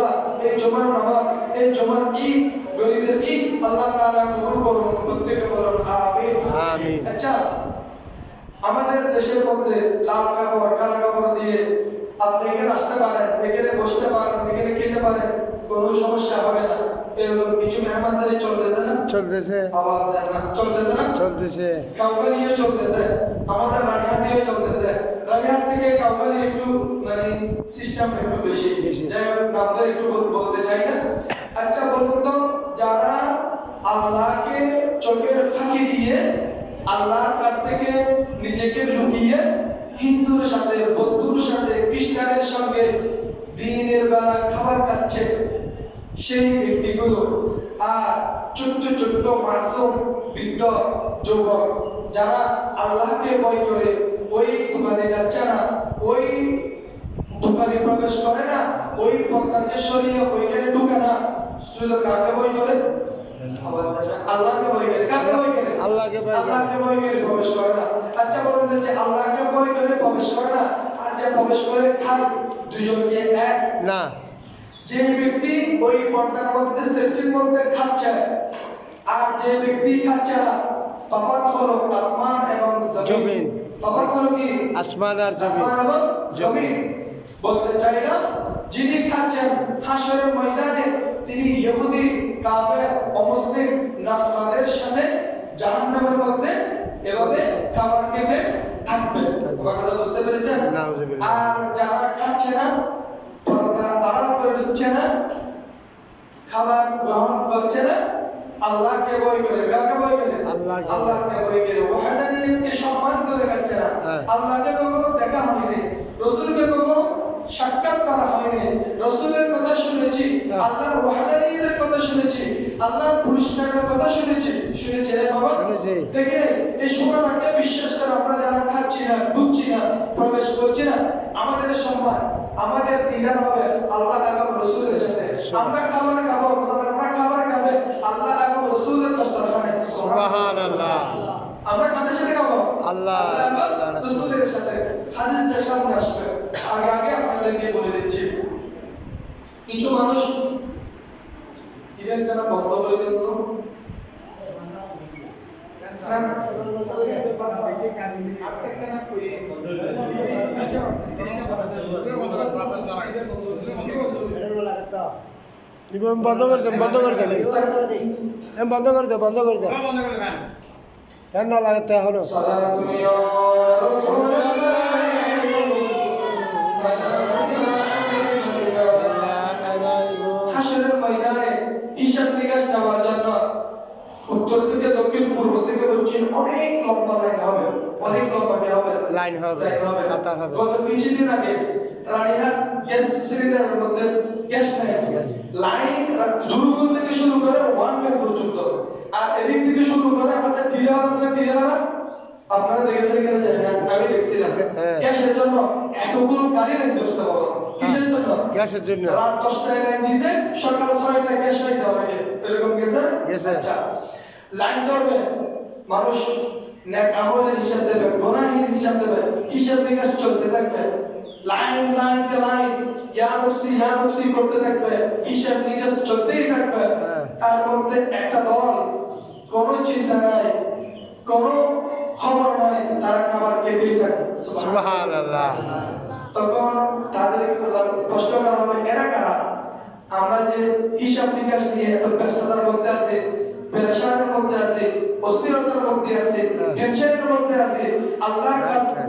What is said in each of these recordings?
রোজা, এই জুমার নামাজ, এই জুমার ঈদ, গরিবের ঈদ আল্লাহ তাআলা কবুল করুন। প্রত্যেকে বলুন আমিন। আমিন। আচ্ছা, আমাদের দেশের মধ্যে লাল কাপড় কালো কাপড় দিয়ে আপনি এখানে আসতে পারেন, এখানে বসতে পারেন, এখানে খেতে পারেন, কোনো সমস্যা হবে না। এরকম কিছু মেহমানদারি চলতেছে না? চলতেছে। আওয়াজ দেন না, চলতেছে না? চলতেছে। কাউকালিও চলতেছে, আমাদের রানিহাটিও চলতেছে। রানিহাট থেকে কাউকালি একটু মানে সিস্টেম একটু বেশি, যাই হোক নাম তো একটু বলতে চাই না। আচ্ছা বলুন তো, যারা আল্লাহকে চোখের ফাঁকি দিয়ে আল্লাহর কাছ থেকে নিজেকে লুকিয়ে হিন্দুর সাথে, বৌদ্ধর সাথে, খ্রিস্টানের সঙ্গে দিনের বেলা খাবার খাচ্ছে, সেই ব্যক্তিগুলো আর ছোট্ট ছোট্ট মাসুম বৃদ্ধ যুবক যারা আল্লাহকে ভয় করে ওই দোকানে যাচ্ছে না, ওই দোকানে প্রবেশ করে না, ওই পর্দাকে সরিয়ে ওইখানে ঢুকে না, শুধু কাকে ভয় করে? আল্লাহকে ভয় করে। কাকে ভয় করে? আল্লাহকে ভয় করে। আল্লাহকে ভয় করে প্রবেশ করে না। আচ্ছা বলুন যে আল্লাহকে ভয় করে প্রবেশ করে না আর যে প্রবেশ করে খায়, দুইজনকে এক না। যে ব্যক্তি ওই পর্দার মধ্যে সেফটির মধ্যে খাচ্ছে আর যে ব্যক্তি খাচ্ছে না, তফাৎ হলো আসমান এবং জমিন। তফাৎ হলো কি? আসমান আর জমিন। আসমান এবং জমিন। বলতে চাই না, যিনি খাচ্ছেন হাসরের ময়দানে তিনি ইহুদি, কাফের, অমুসলিম, নাসরানের সাথে জাহান্নামের মধ্যে এভাবে খাবার খেতে থাকবে। কথা বুঝতে পেরেছেন? আর যারা খাচ্ছে না, পর্দা আড়াল করে দিচ্ছে না, খাবার গ্রহণ করছে না, আল্লাহকে ভয় করে। কাকে ভয় করে? আল্লাহকে ভয় করে। ওয়াহদানিয়তকে সম্মান করে খাচ্ছে না। আল্লাহকে কখনো দেখা হয়নি, রাসূলকে কখনো সাক্ষাৎ করা হয়নি, রাসূলের কথা শুনেছি, আল্লাহর ওয়াহদানিয়তের কথা শুনেছি, আল্লাহর পুরস্কারের কথা শুনেছি। শুনেছি রে বাবা? দেখে এই সময়টাকে বিশ্বাস করে আমরা যারা খাচ্ছি না, ঢুকছি না, প্রবেশ করছি না, আমাদের সম্মান, আমাদের দিদার হবে আল্লাহ এবং রাসূলের সাথে। আমরা খাবার খাবো, মুসলমানরা খাবার খাবে আল্লাহ এবং রাসূলের দস্তরখানে। সুবহানাল্লাহ। আমরা কাদের সাথে খাবো? আল্লাহ এবং রাসূলের সাথে। হাদিসটা সামনে আসবে, আগে আপনাদেরকে বলে দিচ্ছি। কিছু মানুষ ইভেন্ট কেন বন্ধ করে দিল তো? বন্ধ করে দেন, বন্ধ করে দেন, বন্ধ করে দেন, বন্ধ করে দেন। ফ্যান না লাগাতে এখনো। হাসরের ময়দানে হিসাব নিকাশ নেওয়ার জন্য উত্তর থেকে দক্ষিণ, পূর্ব থেকে দক্ষিণ অনেক লম্বা লাইন হবে, অনেক লম্বা লাইন হবে, কাতার হবে। গত কিছুদিন আগে রানীহাট গ্যাস সিলিন্ডারের মধ্যে গ্যাস নাই, লাইন জুরুগুল থেকে শুরু করে ওয়ান ওয়ে পর্যন্ত, আর এদিক থেকে শুরু করে আমাদের টিয়াওয়ালা আপনারা দেখেছেন কিনা জানি না, আমি দেখছিলাম। গ্যাসের জন্য এতগুলো গাড়ি লাইন ধরছে বাবা। কিসের জন্য? গ্যাসের জন্য। রাত 10টায় লাইন দিয়েছে, সকাল 6টায় গ্যাস পাইছে অনেকে। এরকম গেছে? আচ্ছা, লাইন ধরবে মানুষ, নেক আমলের হিসাব দেবে, গুনাহের হিসাব দেবে, হিসাব নিকাশ চলতে থাকবে। লাইন ইয়ানুসি করতে থাকবে, হিসাব নিকাশ চলতেই থাকবে। তার মধ্যে একটা দল কোনো চিন্তা নাই, কোনো খবর নাই, তারা খাবার খেতেই থাকে। সুবহানাল্লাহ। তখন তাদের প্রশ্ন করা হবে, এরা কারা? আমরা যে হিসাব নিকাশ নিয়ে এত ব্যস্ততার মধ্যে আছি, পেরেশানির মধ্যে আছি, অস্থিরতার মধ্যে আছি, টেনশনের মধ্যে আছি, আল্লাহর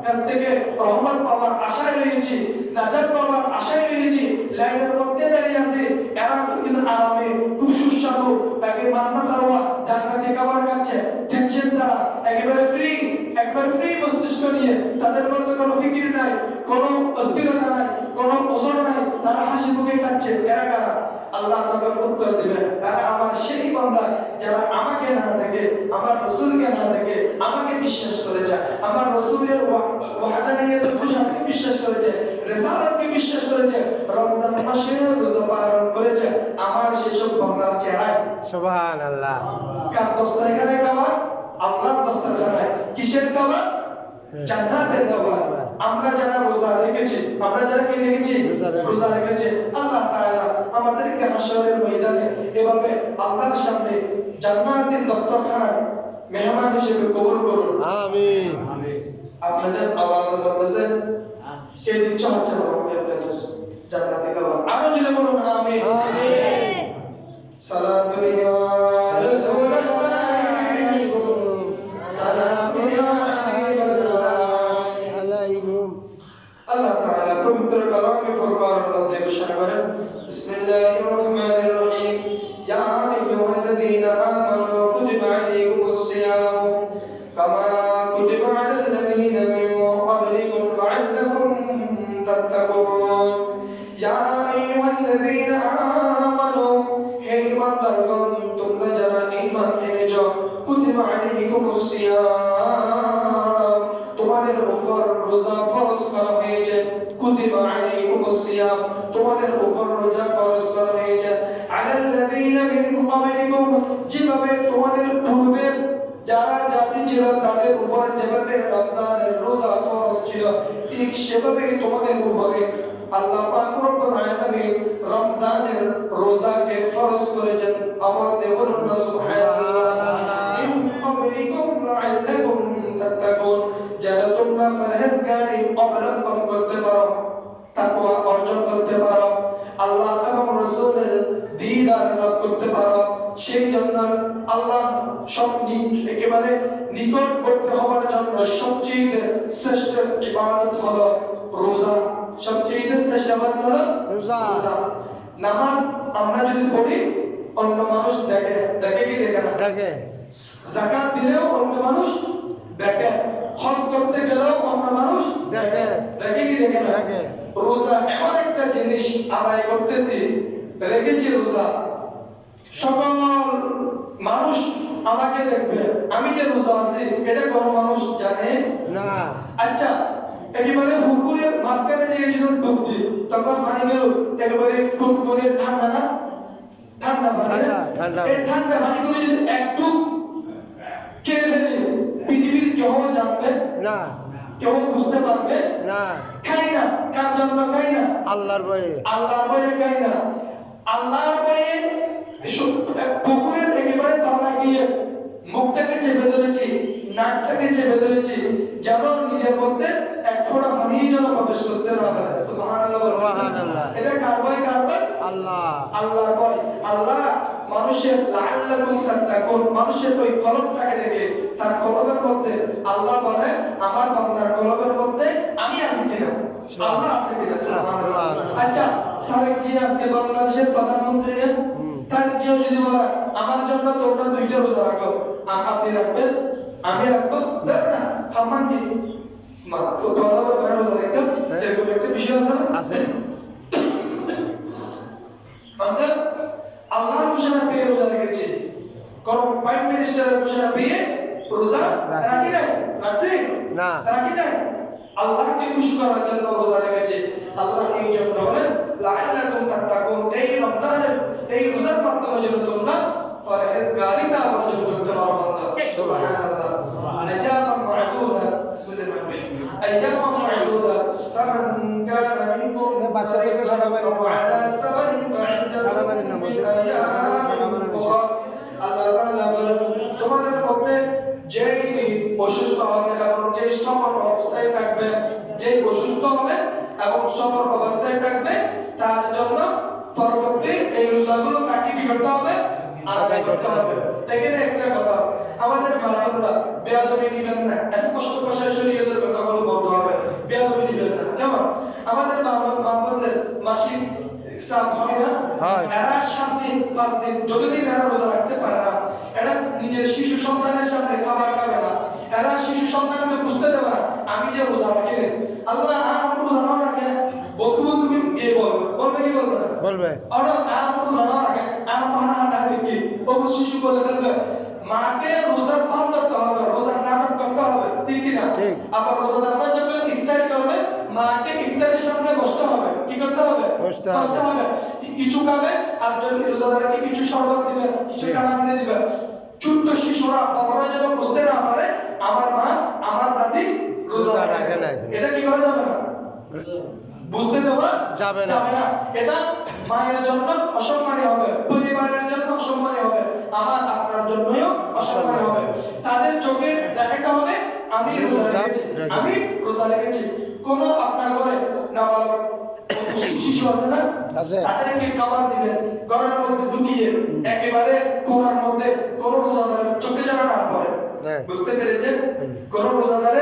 কাছ থেকে রহমত পাওয়ার আশায় রয়েছি, নাজাত পাওয়ার আশায় রয়েছি, লাইনের মধ্যে দাঁড়িয়ে আছি, এরা কিন্তু আরামে খুব সুস্বাদু একেবারে মান্না সারওয়া জান্নাতি খাবার খাচ্ছে, টেনশন ছাড়া একেবারে ফ্রি, একবার ফ্রি মস্তিষ্ক নিয়ে, তাদের মধ্যে কোনো ফিকির নাই, কোনো অস্থিরতা নাই, কোনো ওজন নাই, তারা হাসি মুখে খাচ্ছে। এরা কারা? আল্লাহ তখন উত্তর দিবেন, এরা আমার সেই বান্দা যারা আমাকে না দেখে, আমার রাসূলকে না দেখে আমাকে বিশ্বাস করেছে, আমার রাসূলের ওয়াহদানিয়তের ঘোষণাকে বিশ্বাস করেছে, রিসালাতকে বিশ্বাস করেছে, রমজান মাসে রোজা পালন করেছে, আমার সেসব বান্দা চেহারা। সুবহানাল্লাহ। কার দস্তরখানে খাবার? আল্লাহর দস্তরখানায়। কিসের খাবার? জান্নাতের খাবার। আমরা যারা রোজা রেখেছি, আমরা যারা কি রেখেছি? রোজা রেখেছি, আল্লাহ তাআলা আমাদেরকে হাসরের ময়দানে এভাবে আল্লাহর সামনে জান্নাতের দস্তরখানায় মেহমান হিসেবে কবুল করুন। আমিন। আপনাদের আওয়াজ বলতেছে কে দিচ্ছে হচ্ছে না আপনাদের জান্নাতে খাবার আরো জোরে বলুন আমিন। আমিন। সালাতু ইয়া রাসূলুল্লাহ সালামু আলাইকুম। আল্লাহ তাআলা পবিত্র কালামে ফুরকানের মধ্যে ঘোষণা করেন বিসমিল্লাহির রহমানির রহিম ইয়া আইয়ুহাল্লাযীনা আমানু কুতিবা আলাইকুমুস সিয়াম কামা কুতিবা আলাল্লাযীনা মিন ক্বাবলিকুম লাআল্লাকুম তাত্তাকুন। ইয়া আইয়ুহাল্লাযীনা আমানু হে ঈমানদারগণ তোমরা যারা ঈমান এনেছো কুতিবা আলাইকুমুস সিয়াম তোমাদের উপর রোজা ফরজ করা হয়েছে। কুতিবা আলাইকুমুস সিয়াম তোমাদের উপর রোজা ফরজ করা হয়েছে। আলাল্লাযীনা মিন ক্বাবলিকুম যেভাবে তোমাদের পূর্বে যারা জাতি ছিল তাদের উপর যেভাবে রমজানের রোজা ফরজ ছিল ঠিক সেভাবেই তোমাদের উপরে আল্লাহ পাক রব্বুল আলামিন রমজানের রোজাকে ফরজ করেছেন। আওয়াজ দিয়ে বলুন না সুবহানাল্লাহ। মিন ক্বাবলিকুম লাআল্লাকুম তাত্তাকুন যেন তোমরা পরহেজগারি অবলম্বন করতে পারো, তাকওয়া অর্জন করতে পারো, আল্লাহ এবং রাসূলের দিদার লাভ করতে পারো। সেই জন্য আল্লাহ সব একেবারে নিকটবর্তী হওয়ার জন্য সবচেয়ে শ্রেষ্ঠ ইবাদত হলো রোজা। সবচেয়ে শ্রেষ্ঠ ইবাদত হলো রোজা। নামাজ আমরা যদি পড়ি অন্য মানুষ দেখে, দেখে কি দেখে না? দেখে। যাকাত দিলেও অন্য মানুষ দেখে, হজ করতে গেলেও অন্য মানুষ দেখে। দেখে কি দেখে না? দেখে। রোজা এমন একটা জিনিস আদায় করতেছি, রেখেছি রোজা, সকল মানুষ আমাকে দেখবে, আমি যে রোজা আছি এটা কোন মানুষ জানে না। আচ্ছা একেবারে পুকুরের মাঝখানে যে যখন ডুব দিই তখন পানি বের একেবারে কুনকুনে ঠান্ডা না? ঠান্ডা পানি না? ঠান্ডা। এই ঠান্ডা পানিগুলো যদি একটু খেয়ে ফেলি পৃথিবীর কেউ জানবে না। কেউ বুঝতে পারবে না। খাই না। কার জন্য খাই না? আল্লাহর ভয়ে। আল্লাহর ভয়ে খাই না। আল্লাহর ভয়ে পুকুরের একেবারে তলা গিয়ে মুখটাকে চেপে ধরেছি, নাকটাকে চেপে ধরেছি, যেন নিজের মধ্যে এক ফোঁটা পানি যেন প্রবেশ করতে না পারে। সুবহানাল্লাহ। সুবহানাল্লাহ। এটা কার ভয়? কার ভয়? আল্লাহ। আল্লাহর ভয়। আল্লাহ মানুষের লাআল্লাকুম তাত্তাকুন মানুষের ওই কলবটাকে দেখে তার কলবের মধ্যে আল্লাহ বলে আমার বান্দার কলবের মধ্যে আমি আছি কিনা, আল্লাহ আছে কিনা। সুবহানাল্লাহ। আচ্ছা তারেক জি আজকে বাংলাদেশের প্রধানমন্ত্রী না? তারেক জিও যদি বলে আমার জন্য তোমরা দুইটা রোজা রাখো, আপনি রাখবেন? আমি রাখবো? দেখো না সম্মান কি মা তো তোমরা বলে রোজা রাখতে এরকম একটা বিষয় আছে না? আছে। আমরা আল্লাহর ঘোষণা পেয়ে রোজা রেখেছি, কোন প্রাইম মিনিস্টারের ঘোষণা পেয়ে রোজা রাখি নাই? রাখছি না। রাখি নাই। আল্লাহকে খুশি করার জন্য রোজা রেখেছি। আল্লাহ এই জন্য বলেন লাআল্লাকুম তাত্তাকুন এই রমজানের এই রোজার মাধ্যমে যেন তোমরা পরহেজগারিতা অর্জন করতে পারো। সুবহানাল্লাহ। আইয়ামান মা'দুদা বিসমিল্লাহির রহমানির রহিম আইয়ামান মা'দুদা ফামান কানা মিনকুম বাচ্চাদেরকে ঠান্ডা মারেন না। আলা সাবারিন ফা'ইদাতুন ঠান্ডা মারেন না, বসে বাচ্চাদেরকে ঠান্ডা মারেন বেশি। আল্লাহ তাআলা বলেন তোমাদের মধ্যে যেই অসুস্থ হবে এবং যে সফর অবস্থায় থাকবে, যে অসুস্থ হবে এবং সফর অবস্থায় থাকবে তার জন্য পরবর্তী এই রোজাগুলো তাকে কি করতে হবে? আদায় করতে হবে। দেখেন একটা কথা আমাদের মা-বোনরা বেয়াদবি নিবেন না, স্পষ্ট ভাষায় শরীয়তের কথাগুলো বলতে হবে, বেয়াদবি নিবেন না। কেমন? আমাদের মা-বোনদের মাসিক সাফ হয় না? হয়। এরা 7 দিন 5 দিন যতদিন এরা রোজা রাখতে পারে না, এরা নিজের শিশু সন্তানের সামনে খাবার খাবে না, এরা শিশু সন্তানকে বুঝতে দেবে না আমি যে রোজা রাখি রে আল্লাহ আর রোজা না রাখে বন্ধু গিয়ে বলবে কি বলবে না? বলবে। আর রোজা না রাখে আর মানা হাঁটা কি ও শিশু বলে ফেলবে মাকে রোজার পালন করতে হবে, রোজার নাটক করতে হবে, ঠিক কি না? ঠিক। আবার রোজাদাররা যখন ইফতার করবে মাকে ইফতারের সামনে বসতে হবে, কি করতে হবে? বসতে হবে। কিছু খাবে আর যদি রোজাদারকে কিছু শরবত দিবে, কিছু খানা কিনে দিবে। ছোট্ট শিশুরা বাবারা যখন বুঝতে না পারে আমার মা আমার দাদি রোজা রাখে না, এটা কি করা যাবে না? বুঝতে দেওয়া যাবে না। যাবে না। এটা মায়ের জন্য অসম্মানী হবে, পরিবারের জন্য অসম্মানী হবে, আমার আপনার জন্যও অসম্মানী হবে। তাদের চোখে দেখাতে হবে আমি রোজা রেখেছি, আমি রোজা রেখেছি। কোন আপনার ঘরে নাবালক শিশু আছে না, আছে। তাদেরকে খাবার দিবেন ঘরের মধ্যে ঢুকিয়ে, একেবারে কোনার মধ্যে কোন রোজাদারের চোখে যেন না পড়ে। হ্যাঁ। বুঝতে পেরেছেন? কোন রোজাদারের